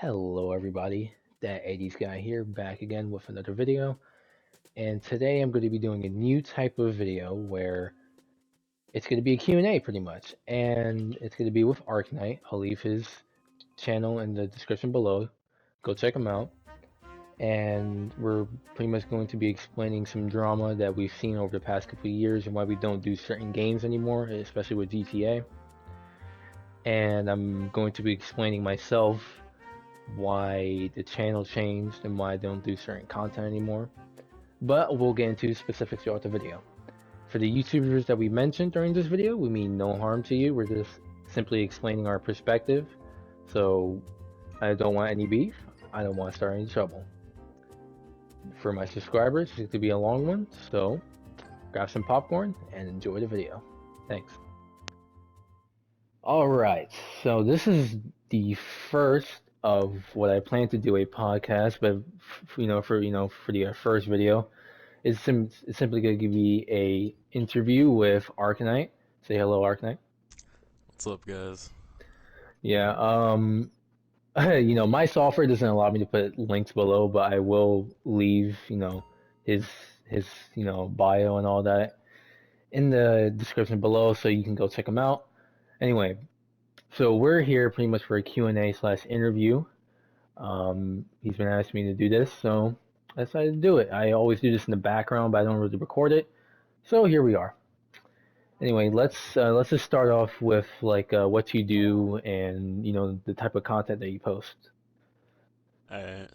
Hello everybody, that 80s guy here, back again with another video. And today I'm going to be doing a new type of video where it's going to be a Q&A pretty much. And it's going to be with ArcNyte. I'll leave his channel in the description below. Go check him out. And we're pretty much going to be explaining some drama that we've seen over the past couple of years and why we don't do certain games anymore, especially with GTA. And I'm going to be explaining myself why the channel changed and why I don't do certain content anymore. But we'll get into specifics throughout the video. For the YouTubers that we mentioned during this video, we mean no harm to you. We're just simply explaining our perspective. So I don't want any beef. I don't want to start any trouble. For my subscribers, it's going to be a long one. So grab some popcorn and enjoy the video. Thanks. Alright, so this is the first of what I plan to do a podcast, but for the first video, it's simply going to give me a interview with ArcNyte. Say hello, ArcNyte. What's up, guys? Yeah, my software doesn't allow me to put links below, but I will leave, his his bio and all that in the description below, so you can go check him out. Anyway, so we're here pretty much for a Q&A/interview. He's been asking me to do this, so I decided to do it. I always do this in the background, but I don't really record it. So here we are. Anyway, let's just start off with what you do and the type of content that you post. Alright,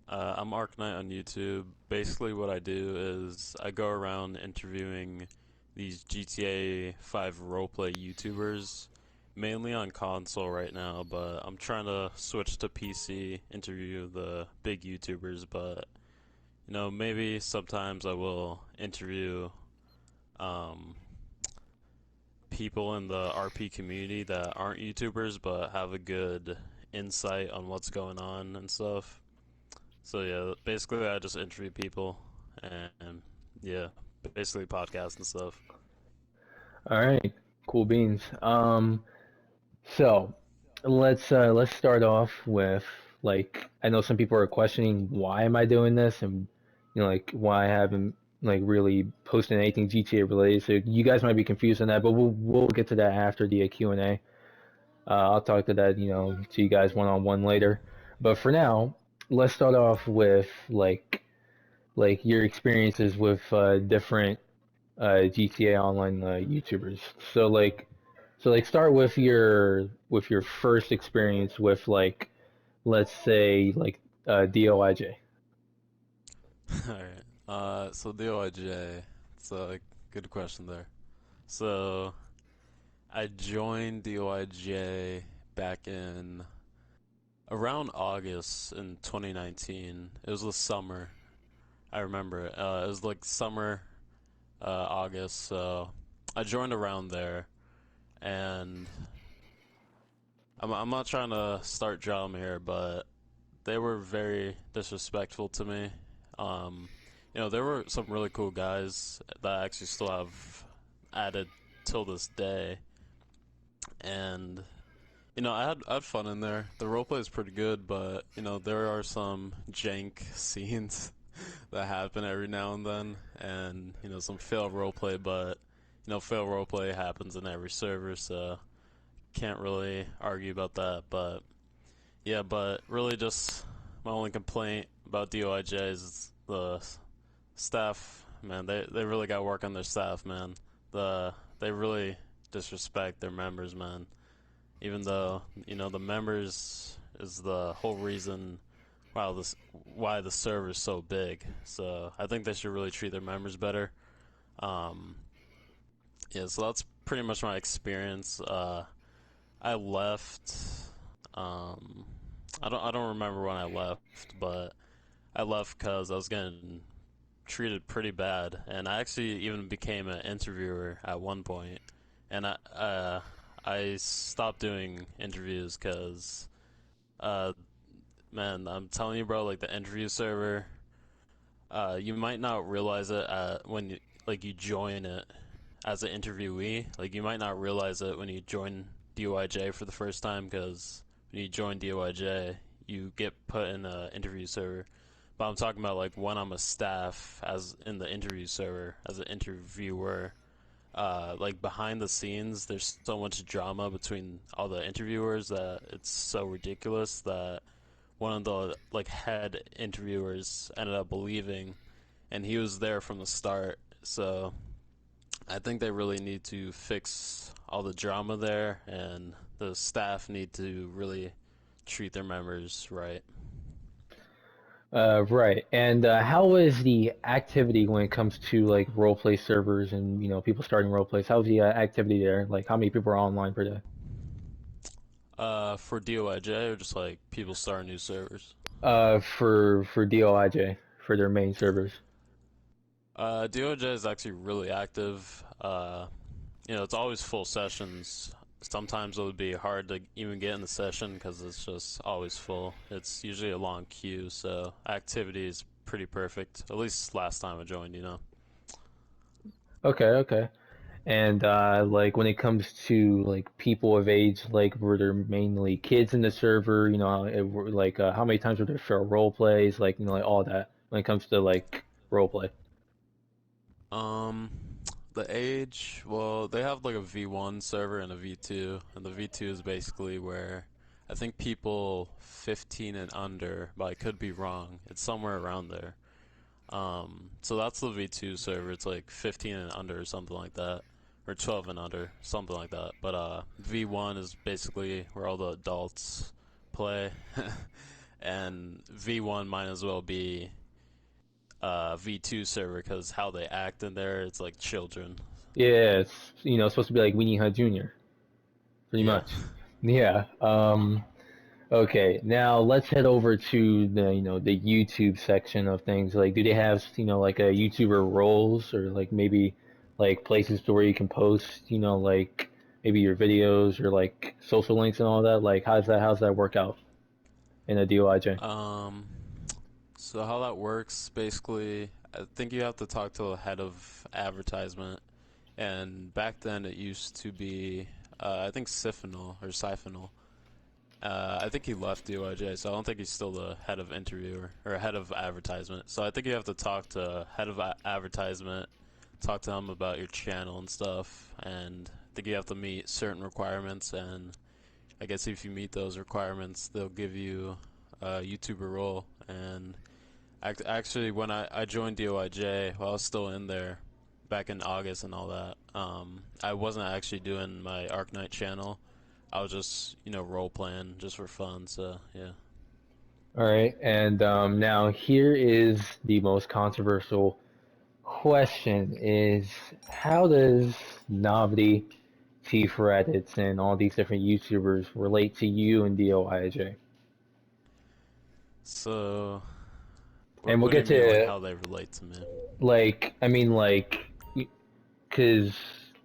I'm ArcNyte on YouTube. Basically, what I do is I go around interviewing these GTA 5 roleplay YouTubers, mainly on console right now, but I'm trying to switch to PC, interview the big YouTubers, but maybe sometimes I will interview um, people in the RP community that aren't YouTubers but have a good insight on what's going on and stuff. So yeah, basically I just interview people and yeah, basically podcasts and stuff. All right, cool beans. So let's start off with I know some people are questioning why am I doing this and why I haven't really posted anything GTA related. So you guys might be confused on that, but we'll get to that after the Q&A. I'll talk to that to you guys one on one later. But for now, let's start off with your experiences with different GTA Online YouTubers. So start with your first experience with let's say DOIJ. Alright. So DOIJ, it's a good question there. So I joined DOIJ back in around August in 2019. It was the summer. I remember it. It was like summer, August. So I joined around there, and I'm not trying to start drama here, but they were very disrespectful to me. Um, there were some really cool guys that I actually still have added till this day, and I had fun in there. The roleplay is pretty good, but there are some jank scenes that happen every now and then, and some fail roleplay. But fail roleplay happens in every server, so can't really argue about that. But yeah, but really just my only complaint about DOIJ is the staff. Man, they really got to work on their staff, man. They really disrespect their members, man. Even though the members is the whole reason why the server is so big. So I think they should really treat their members better. Um, yeah, so that's pretty much my experience. I left. Um, I don't remember when I left, but I left because I was getting treated pretty bad, and I actually even became an interviewer at one point, and I stopped doing interviews because uh man, I'm telling you, bro, like the interview server, you might not realize it when you join it as an interviewee. Like you might not realize it when you join DYJ for the first time because when you join DOIJ, you get put in an interview server. But I'm talking about like when I'm a staff as in the interview server as an interviewer. Like behind the scenes, there's so much drama between all the interviewers that it's so ridiculous that one of the like head interviewers ended up leaving, and he was there from the start. So I think they really need to fix all the drama there, and the staff need to really treat their members right. Right. And how is the activity when it comes to like role play servers and people starting role plays? How's the activity there? Like how many people are online per day? For DOIJ or just like people starting new servers? For DOIJ for their main servers. DOJ is actually really active. It's always full sessions. Sometimes it would be hard to even get in the session because it's just always full. It's usually a long queue, so activity is pretty perfect. At least last time I joined. Okay, okay. And like when it comes to like people of age, like were there mainly kids in the server? Like how many times were there fair role plays? Like like all that when it comes to like role play. Um, the age, well, they have like a V1 server and a V2, and the V2 is basically where I think people 15 and under, but I could be wrong. It's somewhere around there. So that's the V2 server. It's like 15 and under or something like that, or 12 and under, something like that. But V1 is basically where all the adults play, and V1 might as well be V2 server because how they act in there, it's like children. Yeah, it's supposed to be like Weenie Hut Jr. Pretty Yeah. much. Yeah. Okay. Now let's head over to the the YouTube section of things. Like, do they have like a YouTuber roles or like maybe like places to where you can post like maybe your videos or like social links and all that? Like, how's that work out in a DOIJ? Um, so how that works, basically, I think you have to talk to the head of advertisement. And back then it used to be, I think Siphonal. I think he left DOIJ, so I don't think he's still the head of interviewer or head of advertisement. So I think you have to talk to head of advertisement, talk to him about your channel and stuff, and I think you have to meet certain requirements. And I guess if you meet those requirements, they'll give you a YouTuber role. And actually, when I joined DOIJ, while I was still in there, back in August and all that, I wasn't actually doing my ArcNyte channel. I was just, role playing just for fun. So yeah. All right. And now here is the most controversial question: is how does Navdi, Chief Reddits, and all these different YouTubers relate to you and DOIJ? So, And we'll what do get you mean, like to how they relate to me? like I mean like because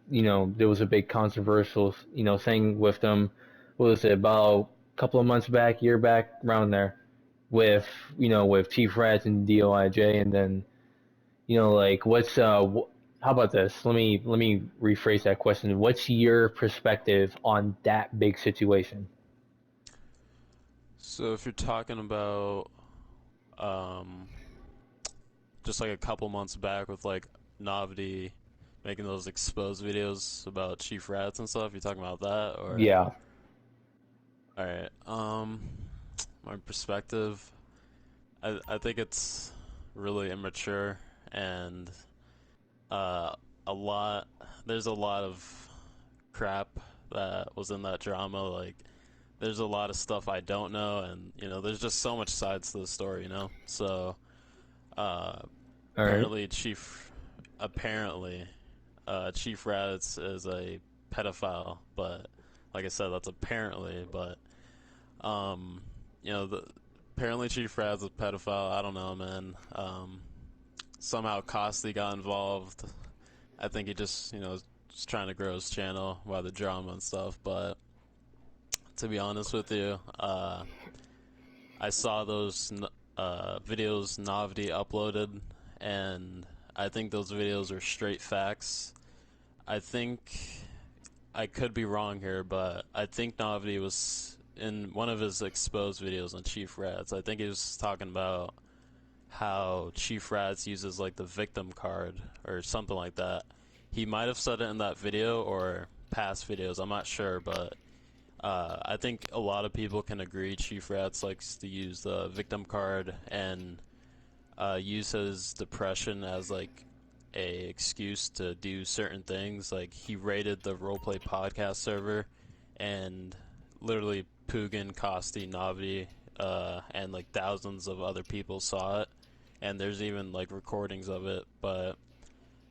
there was a big controversial thing with them. What was it about a couple of months back, year back, around there, with with Chief Rats and DOIJ, and then like what's how about this? Let me rephrase that question. What's your perspective on that big situation? So, if you're talking about um, just like a couple months back with like Navdi making those exposed videos about Chief Rats and stuff, you're talking about that, or Yeah. all right? My perspective, I think it's really immature and uh, a lot. There's a lot of crap that was in that drama. Like, there's a lot of stuff I don't know, and there's just so much sides to the story. So, uh, All right. apparently, apparently, Chief Raditz is a pedophile, but like I said, that's apparently. But um, the apparently Chief Raditz is a pedophile. I don't know, man. Somehow Costi got involved. I think he just, just trying to grow his channel by the drama and stuff. But to be honest with you, I saw those videos Navdi uploaded, and I think those videos are straight facts. I think I could be wrong here, but I think Navdi was in one of his exposed videos on Chief Rats, I think he was talking about how Chief Rats uses like the victim card or something like that. He might have said it in that video or past videos. I'm not sure, but I think a lot of people can agree Chief Rats likes to use the victim card and use his depression as like a excuse to do certain things. Like he raided the roleplay podcast server, and literally Pugin, Kosti, Navi, and like thousands of other people saw it. And there's even like recordings of it. But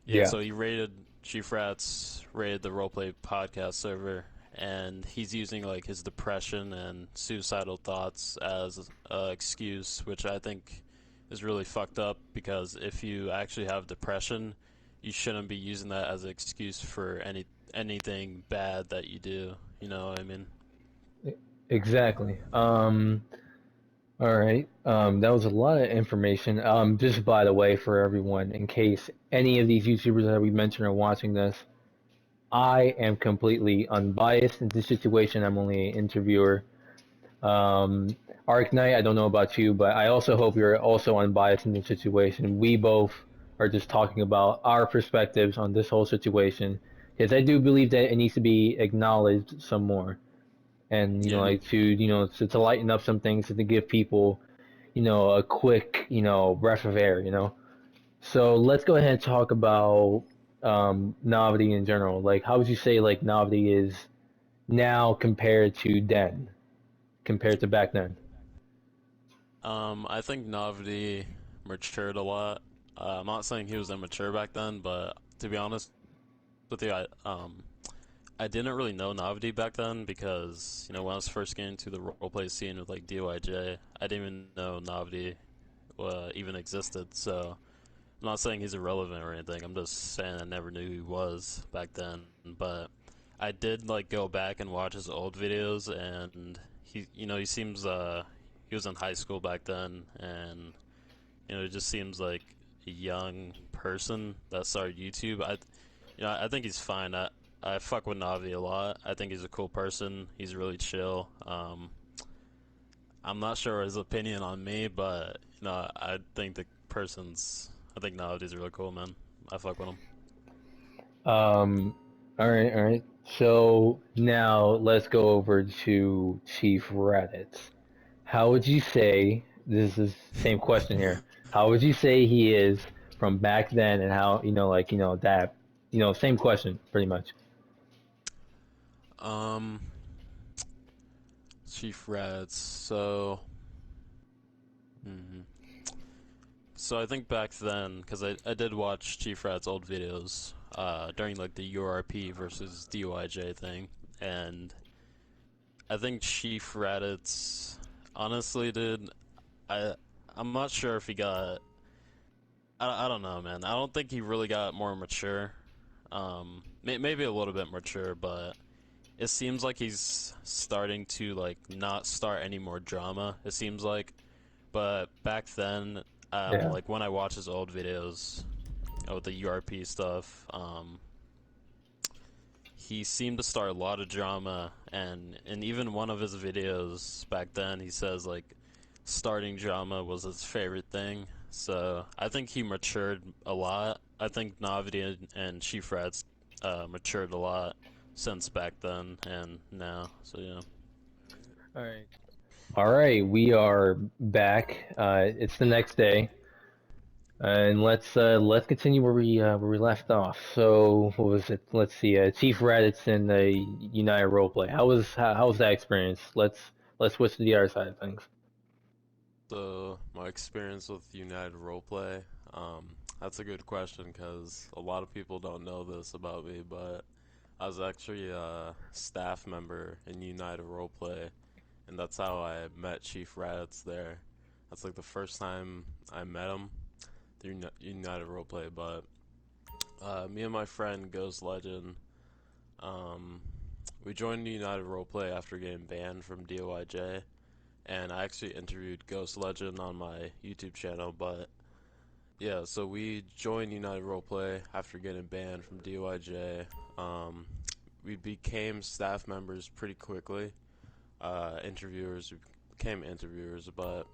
yeah, Yeah. so he raided Chief Rats, raided the roleplay podcast server, and he's using like his depression and suicidal thoughts as an excuse, which I think is really fucked up because if you actually have depression, you shouldn't be using that as an excuse for anything bad that you do. You know what I mean? Exactly. All right. That was a lot of information. Just by the way, for everyone, in case any of these YouTubers that we mentioned are watching this, I am completely unbiased in this situation. I'm only an interviewer. Um, ArcNyte, I don't know about you, but I also hope you're also unbiased in this situation. We both are just talking about our perspectives on this whole situation because I do believe that it needs to be acknowledged some more, and Yeah. like to lighten up some things and to give people a quick breath of air. So let's go ahead and talk about Navidi in general. Like, how would you say like Navidi is now compared to back then? I think Navdi matured a lot. I'm not saying he was immature back then, but to be honest with you, I didn't really know Navdi back then because when I was first getting into the roleplay scene with like DYJ, I didn't even know Navdi even existed. So I'm not saying he's irrelevant or anything. I'm just saying I never knew who he was back then. But I did like go back and watch his old videos, and he seems he was in high school back then, and it just seems like a young person that started YouTube. I think he's fine. I fuck with Navi a lot. I think he's a cool person. He's really chill. I'm not sure his opinion on me, but I think I think Navi's really cool, man. I fuck with him. Um, all right. So now let's go over to Chief Raditz. How would you say this is the same question here? How would you say he is from back then, and how like that same question pretty much. um, Chief Reds. Mhm. So I think back then, because I did watch Chief Rat's old videos during like the URP versus DYJ thing, and I think Chief Raditz, honestly, dude, I I'm not sure if he got. I don't know, man. I don't think he really got more mature. Maybe a little bit mature, but it seems like he's starting to like not start any more drama. It seems like, but back then, Yeah. like when I watch his old videos with the URP stuff, he seemed to start a lot of drama, and in even one of his videos back then, he says like starting drama was his favorite thing. So I think he matured a lot. I think Navidi and Chief Rats matured a lot since back then and now. So yeah. All right. All right, we are back. It's the next day, and let's continue where we left off. So what was it? Let's see. Chief Raditz in the United Roleplay. How was that experience? Let's switch to the other side of things. So my experience with United Roleplay, that's a good question because a lot of people don't know this about me, but I was actually a staff member in United Roleplay, and that's how I met Chief Raditz there. That's like the first time I met him through United Roleplay. But me and my friend Ghost Legend, um, we joined United Roleplay after getting banned from DOIJ, and I actually interviewed Ghost Legend on my YouTube channel. But yeah, so we joined United Roleplay after getting banned from DOIJ. Um, we became staff members pretty quickly. interviewers who became interviewers. But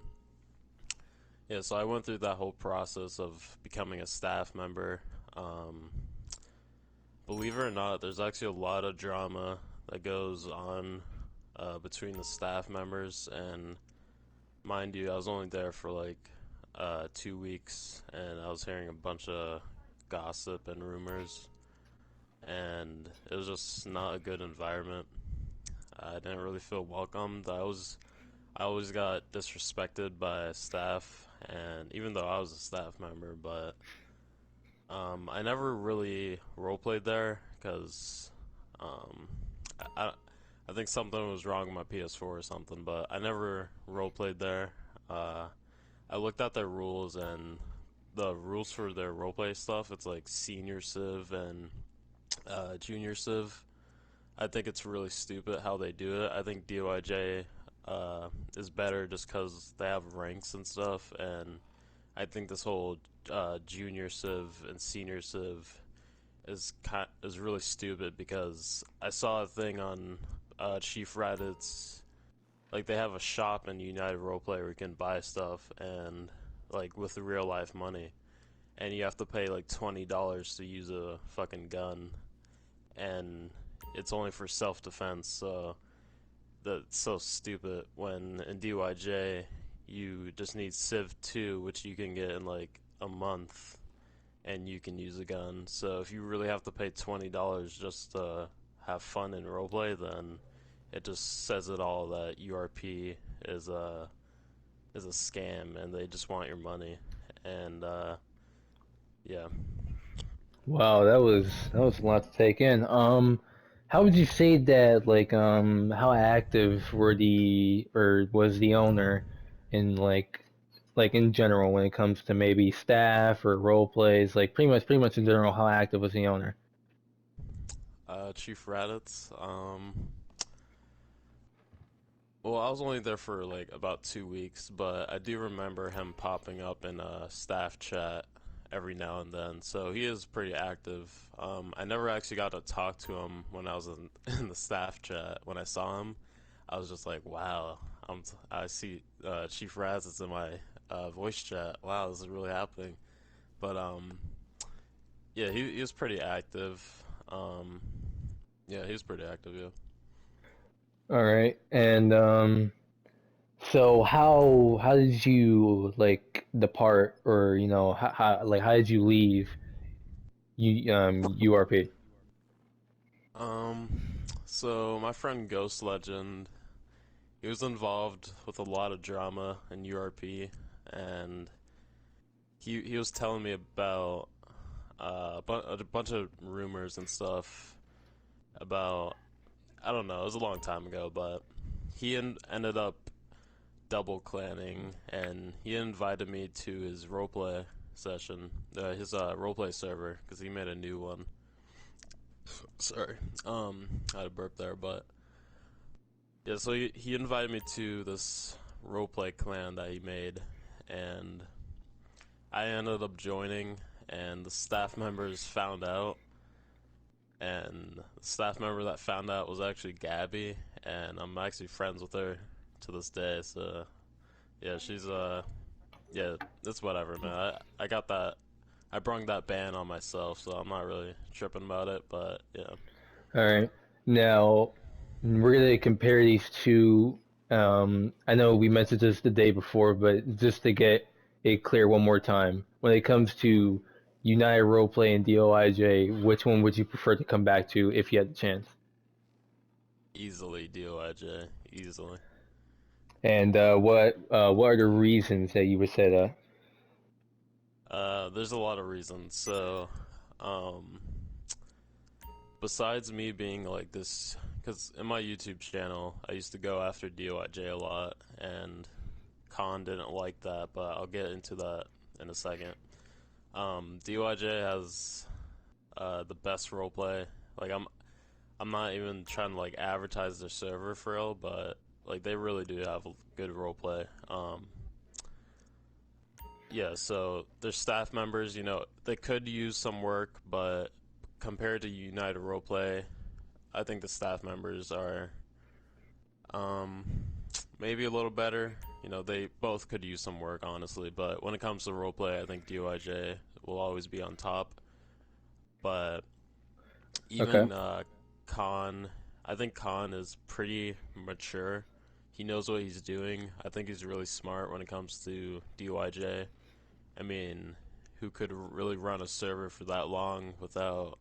yeah, so I went through that whole process of becoming a staff member. Um, Believe it or not, there's actually a lot of drama that goes on between the staff members. And mind you, I was only there for like 2 weeks, and I was hearing a bunch of gossip and rumors, and it was just not a good environment. I didn't really feel welcomed. I always got disrespected by staff, and even though I was a staff member, but I never really roleplayed there because um, I, I think something was wrong with my PS4 or something, but I never roleplayed there. Uh, I looked at their rules, and the rules for their roleplay stuff, it's like senior civ and junior civ. I think it's really stupid how they do it. I think DOIJ is better just because they have ranks and stuff, and I think this whole junior civ and senior civ is really stupid because I saw a thing on Chief Reddit's, like they have a shop in United Roleplay where you can buy stuff and like with the real life money, and you have to pay like $20 to use a fucking gun, and it's only for self defense. So that's so stupid. When in DYJ you just need Civ 2, which you can get in like a month, and you can use a gun. So if you really have to pay $20 just to have fun in roleplay, then it just says it all that URP is a scam and they just want your money. And yeah, Wow, that was a lot to take in. How would you say that how active were the or was the owner in like in general when it comes to maybe staff or role plays, like pretty much in general, how active was the owner? Chief Raditz. Well, I was only there for like about 2 weeks, but I do remember him popping up in a staff chat every now and then. So he is pretty active. I never actually got to talk to him when I was in the staff chat. When I saw him, I was just like, "Wow, I see Chief Raz is in my voice chat. Wow, this is really happening." But yeah, he was pretty active. Um, yeah, he was pretty active. Yeah. All right, and so how did you like depart or how did you leave URP? So my friend Ghost Legend, he was involved with a lot of drama in URP, and he was telling me about a bunch of rumors and stuff about, I don't know, it was a long time ago, but ended up double clanning, and he invited me to his roleplay session, his roleplay server, because he made a new one. Sorry, I had a burp there, but yeah, so he invited me to this roleplay clan that he made, and I ended up joining, and the staff members found out, and the staff member that found out was actually Gabby, and I'm actually friends with her to this day. So yeah, yeah, it's whatever, man. I got that. I brung that ban on myself, so I'm not really tripping about it. But yeah, All right. Now, we're going to compare these two. I know we mentioned this the day before, but just to get it clear one more time, when it comes to United Roleplay and DOIJ, which one would you prefer to come back to if you had the chance? easily DOIJ, easily. And what are the reasons that you would say that? There's a lot of reasons. So, um, besides me being like this, because in my YouTube channel, I used to go after DOIJ a lot, and Khan didn't like that, but I'll get into that in a second. DOIJ has the best roleplay. Like I'm not even trying to like advertise their server for real, but like they really do have a good roleplay. Yeah, so their staff members, they could use some work, but compared to United Roleplay, I think the staff members are Um, Maybe a little better. You know, they both could use some work, honestly. But when it comes to roleplay, I think DOIJ will always be on top. But Okay. even Khan, I think Khan is pretty mature. He knows what he's doing. I think he's really smart when it comes to DOIJ. I mean, who could really run a server for that long without,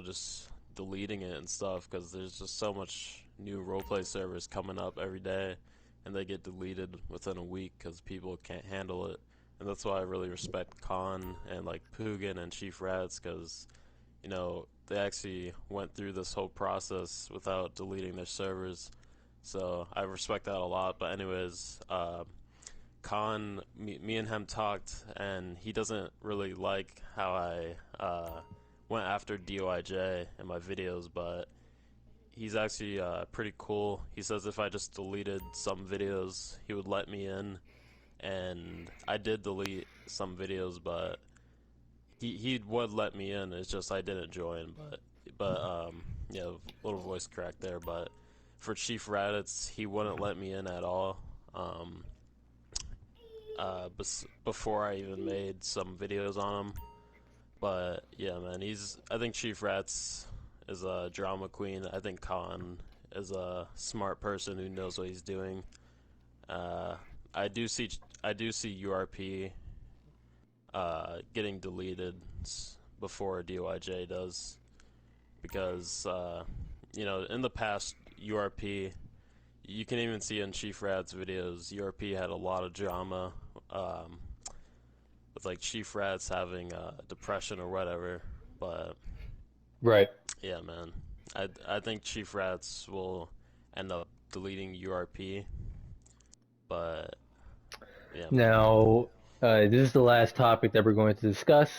just deleting it and stuff? Because there's just so much new roleplay servers coming up every day, and they get deleted within a week because people can't handle it. And that's why I really respect Khan and like Pugin and Chief Rats because they actually went through this whole process without deleting their servers. So I respect that a lot. But anyways, Khan, me and him talked, and he doesn't really like how I went after DOIJ in my videos, but he's actually pretty cool. He says if I just deleted some videos, he would let me in, and I did delete some videos, but he would let me in. It's just I didn't join, but yeah, little voice crack there. But for Chief Raditz, he wouldn't let me in at all. Um, Before I even made some videos on him. But yeah, man, I think Chief Rats is a drama queen. I think Khan is a smart person who knows what he's doing. Uh, I do see I do see URP getting deleted before DOIJ does because in the past URP you can even see in Chief Rat's videos URP had a lot of drama. Um, with like Chief Rats having depression or whatever. But Right. yeah, man, I think Chief Rats will end up deleting URP. But yeah, man. Now, this is the last topic that we're going to discuss.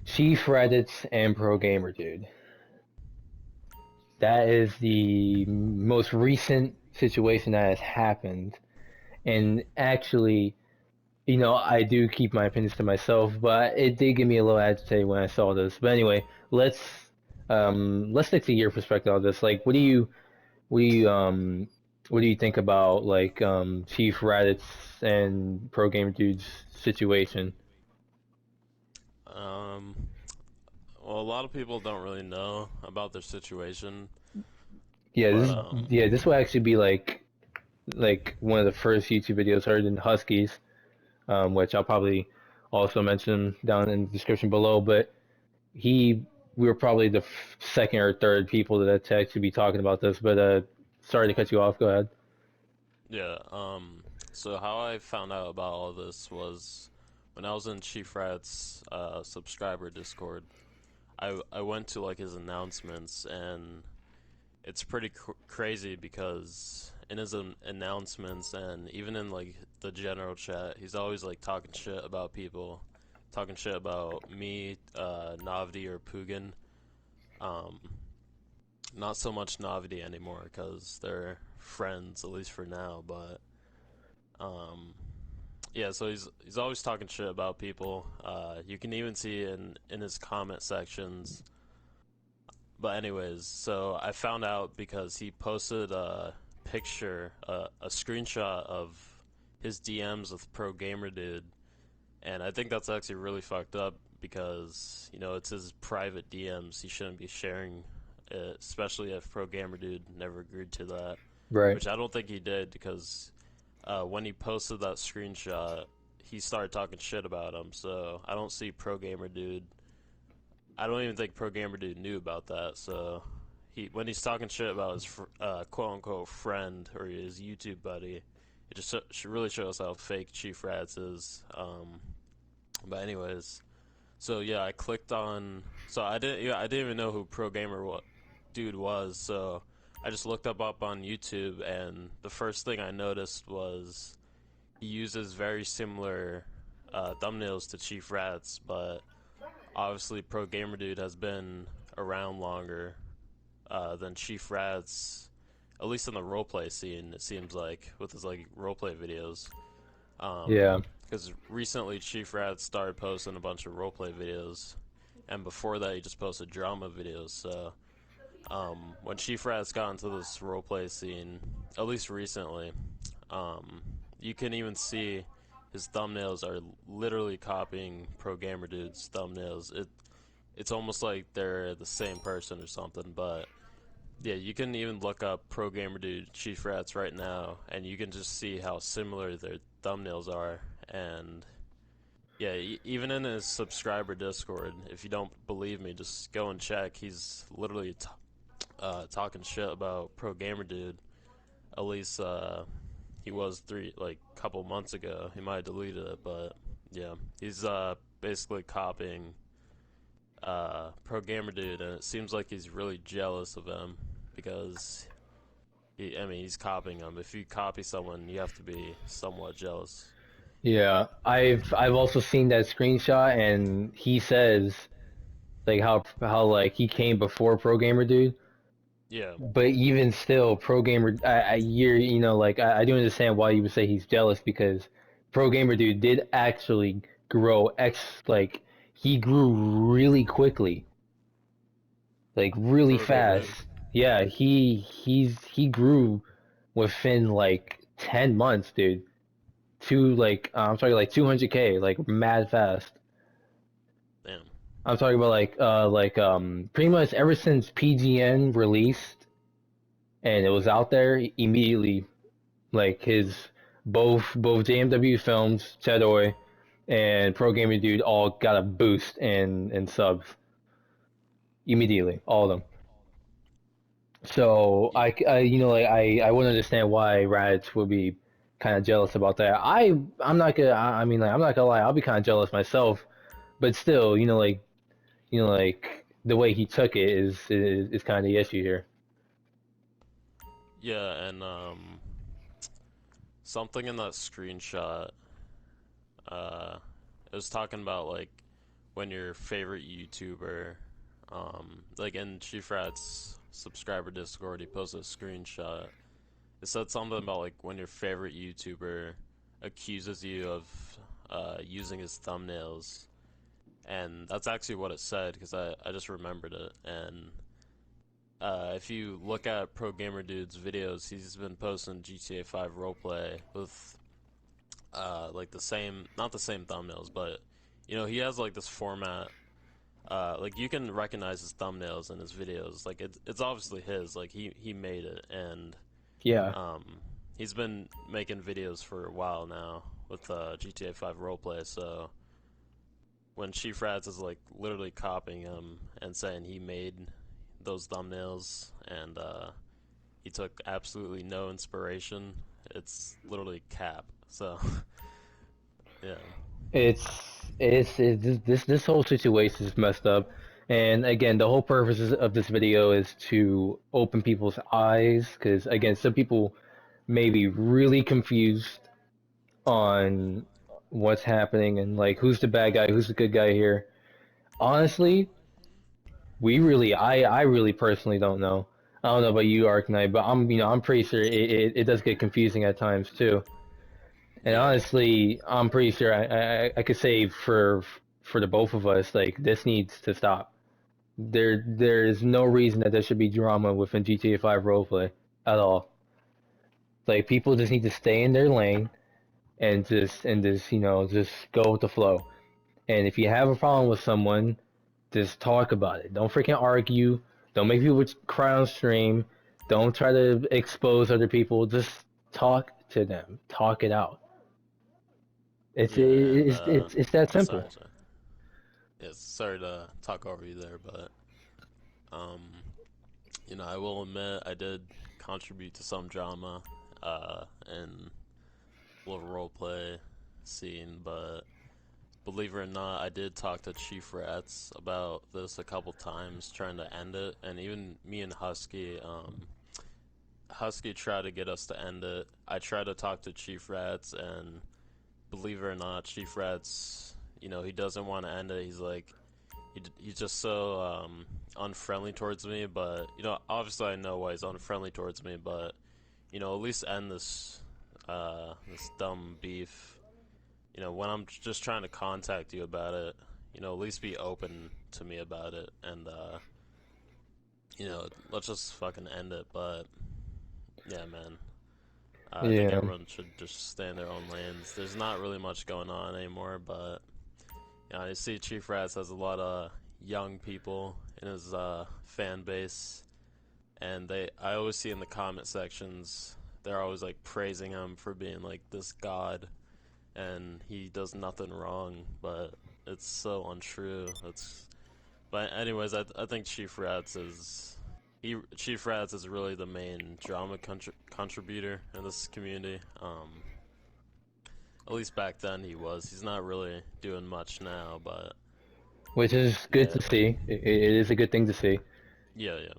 Chief Reddits and Pro Gamer Dude. That is the most recent situation that has happened. And actually, I do keep my opinions to myself, but it did get me a little agitated when I saw this. But anyway, let's stick to your perspective on this. Like, what do you what do you think about like Chief Raditz and Pro Gamer Dude's situation? Um, well, a lot of people don't really know about their situation, Yeah, but this will actually be like one of the first YouTube videos heard in Huskies, which I'll probably also mention down in the description below. But he we were probably the second or third people that to actually be talking about this. But sorry to cut you off. Go ahead. yeah. So how I found out about all this was when I was in Chief Rat's subscriber Discord. I went to like his announcements and it's pretty crazy because in his announcements and even in like the general chat, he's always like talking shit about people, talking shit about me, Navdi or Pugin. Um, Not so much Navdi anymore because they're friends at least for now. But um, yeah, so he's always talking shit about people. You can even see in his comment sections. But anyways, so I found out because he posted a picture, a screenshot of his DMs with Pro Gamer Dude, and I think that's actually really fucked up because it's his private DMs. He shouldn't be sharing it, especially if Pro Gamer Dude never agreed to that, Right. which I don't think he did because when he posted that screenshot, he started talking shit about him. So I don't see Pro Gamer Dude. I don't even think Pro Gamer Dude knew about that. So when he's talking shit about his quote unquote friend or his YouTube buddy, it just really shows how fake Chief Rats is. But anyways, so yeah, I clicked on. So I didn't even know who Pro Gamer Dude was. So I just looked up on YouTube, and the first thing I noticed was he uses very similar thumbnails to Chief Rats, but obviously Pro Gamer Dude has been around longer than Chief Rats, at least in the roleplay scene. It seems like with his like roleplay videos. Yeah. Because recently Chief Rats started posting a bunch of roleplay videos, and before that he just posted drama videos. So when Chief Rat's got into this roleplay scene, at least recently, um, you can even see his thumbnails are literally copying Pro Gamer Dude's thumbnails. It's almost like they're the same person or something. But yeah, you can even look up Pro Gamer Dude Chief Rats right now, and you can just see how similar their thumbnails are. And yeah, even in his subscriber Discord, if you don't believe me, just go and check. He's literally talking shit about Pro Gamer Dude. At least he was three like couple months ago. He might have deleted it, but yeah, he's basically copying Pro Gamer Dude, and it seems like he's really jealous of him because I mean, he's copying him. If you copy someone, you have to be somewhat jealous. Yeah, I've also seen that screenshot, and he says like how like he came before Pro Gamer Dude, Yeah, but even still, Pro Gamer, I do understand why you would say he's jealous because Pro Gamer Dude did actually grow like he grew really quickly, like really Pro Gamer Dude. fast. Yeah, he grew within like 10 months, dude. To like I'm sorry, like 200K, like mad fast. Damn. I'm talking about pretty much ever since PGN released and it was out there immediately, like his both JMW Films, Chedoy, and Pro Gamer Dude all got a boost in subs immediately, all of them. So Y- I wouldn't understand why Raditz would be kind of jealous about that. I'm not gonna I mean like I'm not gonna lie, I'll be kind of jealous myself, but still, like the way he took it is kind of the issue here. yeah, and something in that screenshot, uh, it was talking about like when your favorite YouTuber, like in Chief Rat's subscriber Discord, he posted a screenshot. It said something about like when your favorite YouTuber accuses you of using his thumbnails, and that's actually what it said because I just remembered it. And if you look at Pro Gamer Dude's videos, he's been posting GTA 5 roleplay with like the same, not the same thumbnails, but he has like this format. Like you can recognize his thumbnails in his videos. Like it's obviously his. Like he made it, and Yeah, um, he's been making videos for a while now with GTA 5 roleplay. So when Chief Rats is like literally copying him and saying he made those thumbnails and he took absolutely no inspiration, it's literally cap. So yeah, it's this whole situation is messed up. And again, the whole purpose of this video is to open people's eyes because again, some people may be really confused on what's happening and like who's the bad guy, who's the good guy here. Honestly, I really personally don't know. I don't know about you, ArcNyte, but I'm pretty sure it does get confusing at times too. And yeah, honestly, I'm pretty sure I could say for the both of us, like this needs to stop. There is no reason that there should be drama within GTA 5 roleplay at all. Like people just need to stay in their lane and just just go with the flow. And if you have a problem with someone, just talk about it. Don't freaking argue. Don't make people cry on stream. Don't try to expose other people. Just talk to them. Talk it out. It's yeah, and it's it's, it's that oh, simple. sorry. Yeah, sorry to talk over you there, but um, I will admit I did contribute to some drama, and a little role play scene, but believe it or not, I did talk to Chief Rats about this a couple times, trying to end it, and even me and Husky tried to get us to end it. I tried to talk to Chief Rats, and believe it or not, Chief Rats, he doesn't want to end it. He's like, he's just so unfriendly towards me. But obviously I know why he's unfriendly towards me. But at least end this dumb beef. When I'm just trying to contact you about it, at least be open to me about it. And let's just fucking end it. But yeah, man, I think Yeah. everyone should just stay in their own lanes. There's not really much going on anymore, but you see Chief Rats has a lot of young people in his fan base, and I always see in the comment sections they're always like praising him for being like this god, and he does nothing wrong, but it's so untrue. But anyways, I think Chief Rats is really the main drama contributor in this community. At least back then he was. He's not really doing much now, but Which is good to yeah, see. It is a good thing to see. yeah, yeah,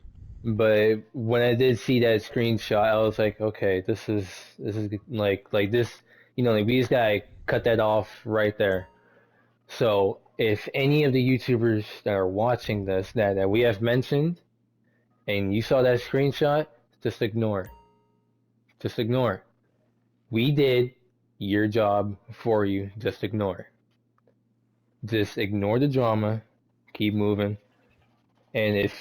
But when I did see that screenshot, I was like, okay, this is like this, like we just gotta cut that off right there. So if any of the YouTubers that are watching this that we have mentioned and you saw that screenshot, just ignore it. Just ignore it. We did your job for you. Just ignore it. Just ignore the drama. Keep moving. And if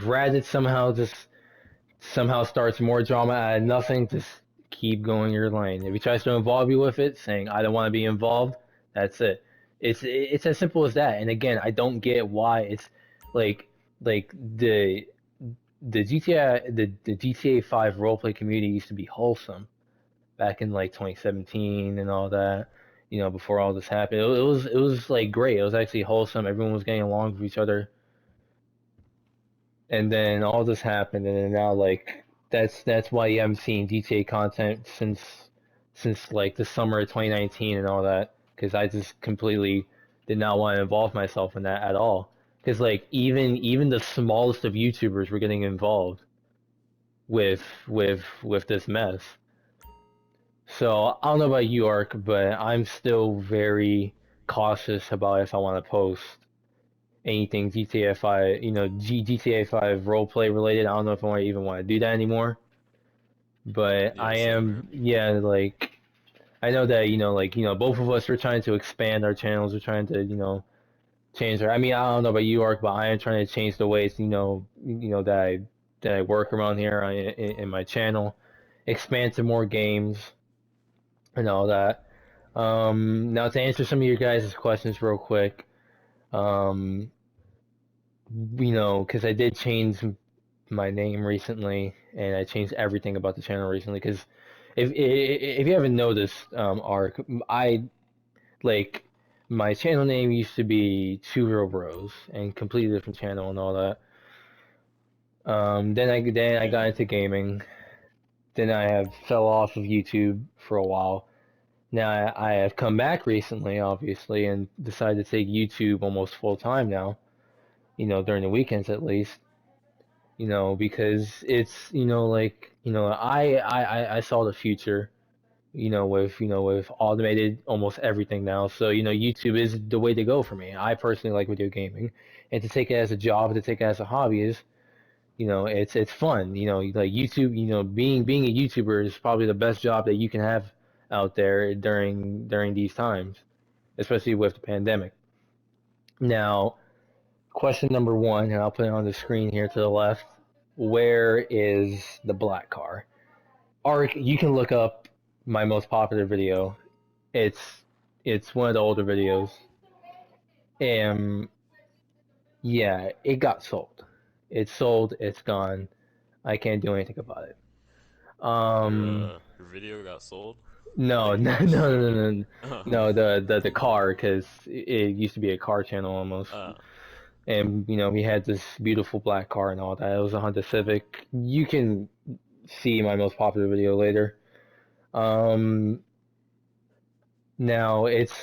Reddit somehow starts more drama out of nothing, just keep going your lane. If he tries to involve you with it, saying I don't want to be involved, that's it. It's as simple as that. And again, I don't get why it's like like the GTA 5 roleplay community used to be wholesome back in like 2017 and all that. Before all this happened, it was like great. It was actually wholesome. Everyone was getting along with each other, and then all this happened, and then now like that's why you haven't seen GTA content since like the summer of 2019 and all that, because I just completely did not want to involve myself in that at all. Because like even the smallest of YouTubers were getting involved with this mess. So I don't know about you, Ark, but I'm still very cautious about if I want to post anything GTA 5, GTA 5 roleplay related. I don't know if I even want to do that anymore. But yeah. I Same here. am, yeah, like I know that both of us are trying to expand our channels. We're trying to change our. I mean, I don't know about you, Ark, but I am trying to change the ways that I work around here in my channel, expand to more games and all that. Now to answer some of your guys' questions real quick, um, because I did change my name recently, and I changed everything about the channel recently. Because if you haven't noticed, Ark, I like my channel name used to be Two Real Bros, and completely different channel and all that. Then I got Yeah, into gaming. Then I have fell off of YouTube for a while. Now I have come back recently, obviously, and decided to take YouTube almost full time now. During the weekends at least. Because it's like I saw the future. With automated almost everything now. So YouTube is the way to go for me. I personally like video gaming, and to take it as a job, to take it as a hobby is it's fun. Like YouTube. Being a YouTuber is probably the best job that you can have out there during these times, especially with the pandemic. Now, question number one, and I'll put it on the screen here to the left. Where is the black car? Ark, you can look up my most popular video. It's it's one of the older videos. And yeah, it got sold. It's sold, it's gone. I can't do anything about it. your video got sold. I No, think no, you no, no, streamed no, it. no. No, the car, because it used to be a car channel almost. uh, And we had this beautiful black car and all that. It was a Honda Civic. You can see my most popular video later. Um, Now it's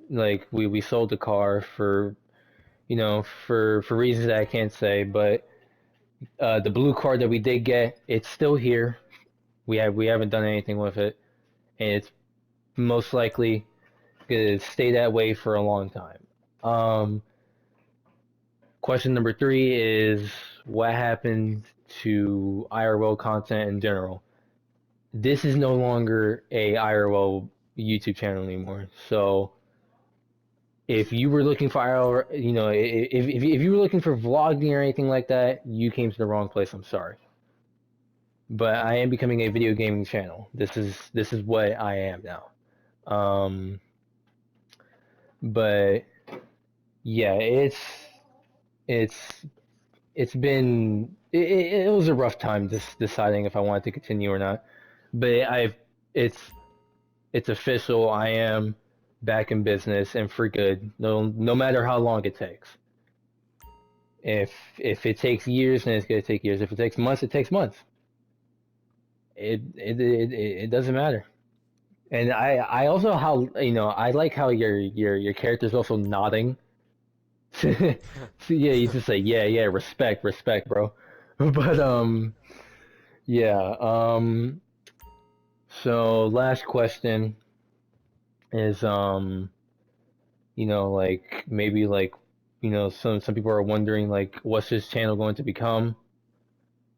like we sold the car for for reasons that I can't say, but the blue car that we did get, it's still here. We haven't done anything with it, and it's most likely gonna stay that way for a long time. Um, Question number three is what happened to IRL content in general? This is no longer a IRL YouTube channel anymore. So If you were looking for our, if you were looking for vlogging or anything like that, you came to the wrong place. I'm sorry, but I am becoming a video gaming channel. This is what I am now. Um, but yeah, it's it's been it was a rough time just deciding if I wanted to continue or not. But it's official. I am back in business and for good. No matter how long it takes. If it takes years, then it's gonna take years. If it takes months, it takes months. It doesn't matter. And I also how I like how your character's also nodding. So yeah, you just say yeah, respect, bro. But yeah. So last question is like maybe like some people are wondering like what's this channel going to become,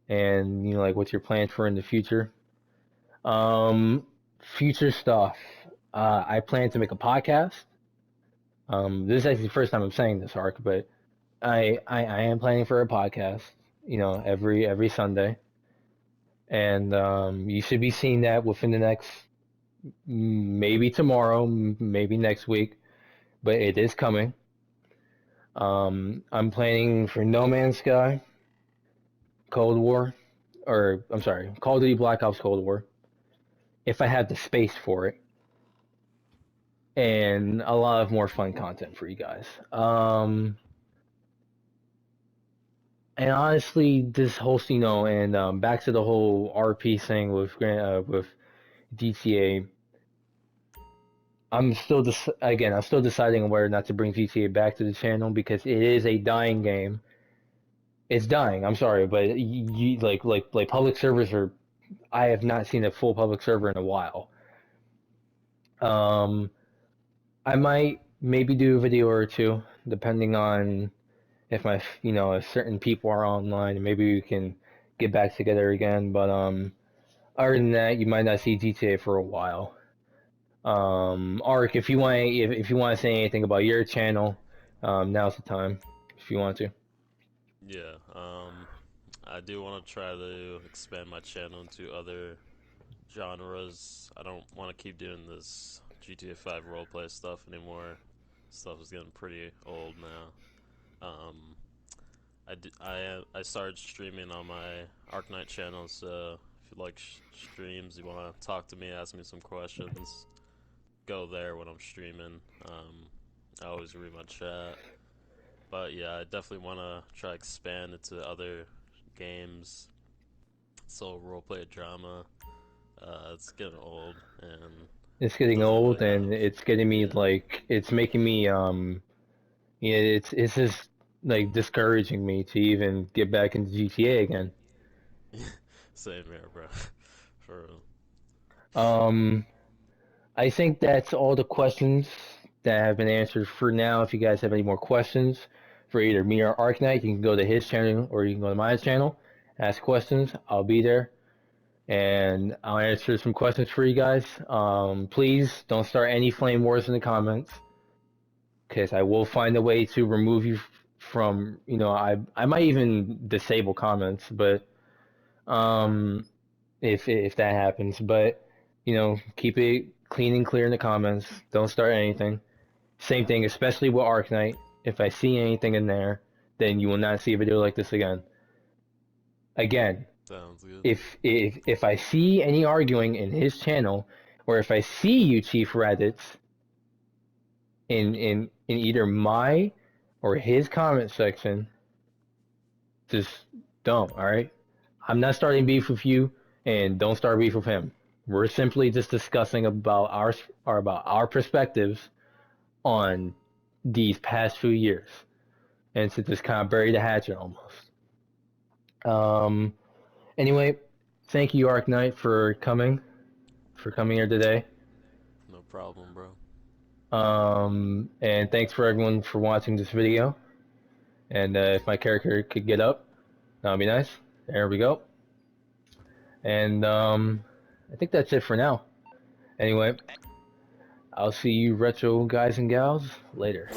and like what's your plan for in the future. Um, Future stuff. I plan to make a podcast. This is actually the first time I'm saying this, Arc, but I am planning for a podcast. Every Sunday, and you should be seeing that within the next maybe tomorrow, maybe next week, but it is coming. I'm planning for No Man's Sky, Cold War, or I'm sorry, Call of Duty Black Ops Cold War, if I have the space for it, and a lot of more fun content for you guys. And honestly, this whole, and back to the whole RP thing with GTA. I'm still deciding on whether or not to bring GTA back to the channel because it is a dying game. It's dying. I'm sorry, but like public servers are. I have not seen a full public server in a while. Um, I might maybe do a video or two, depending on if if certain people are online, and maybe we can get back together again. But other than that, you might not see GTA for a while. Ark, if you want to say anything about your channel, now's the time. If you want to. Yeah, I do want to try to expand my channel into other genres. I don't want to keep doing this GTA 5 roleplay stuff anymore. Stuff is getting pretty old now. Um, I started streaming on my ArcNyte channel, so if you like streams, you want to talk to me, ask me some questions, go there when I'm streaming. I always read my chat. But yeah, I definitely want to try expand into other games. So roleplay drama, it's getting old and It's getting doesn't old, really and have. it's getting me Yeah, like it's making me it's just like discouraging me to even get back into GTA again. same here, bro. For real. Um, I think that's all the questions that have been answered for now. If you guys have any more questions for either me or ArcNight, you can go to his channel or you can go to my channel, ask questions. I'll be there and I'll answer some questions for you guys. Please don't start any flame wars in the comments because I will find a way to remove you from, I might even disable comments, but um, if that happens. But keep it clean and clear in the comments. Don't start anything. Same thing, especially with Arknight. If I see anything in there, then you will not see a video like this again. Again, Sounds good. if I see any arguing in his channel, or if I see you Chief Reddits in either my or his comment section, just don't. All right, I'm not starting beef with you, and don't start beef with him. We're simply just discussing about our perspectives on these past few years, and to just kind of bury the hatchet almost. Um. Anyway, thank you, Arc Knight, for coming here today. No problem, bro. And thanks for everyone for watching this video. And if my character could get up, that would be nice. There we go. And I think that's it for now. Anyway, I'll see you retro guys and gals later.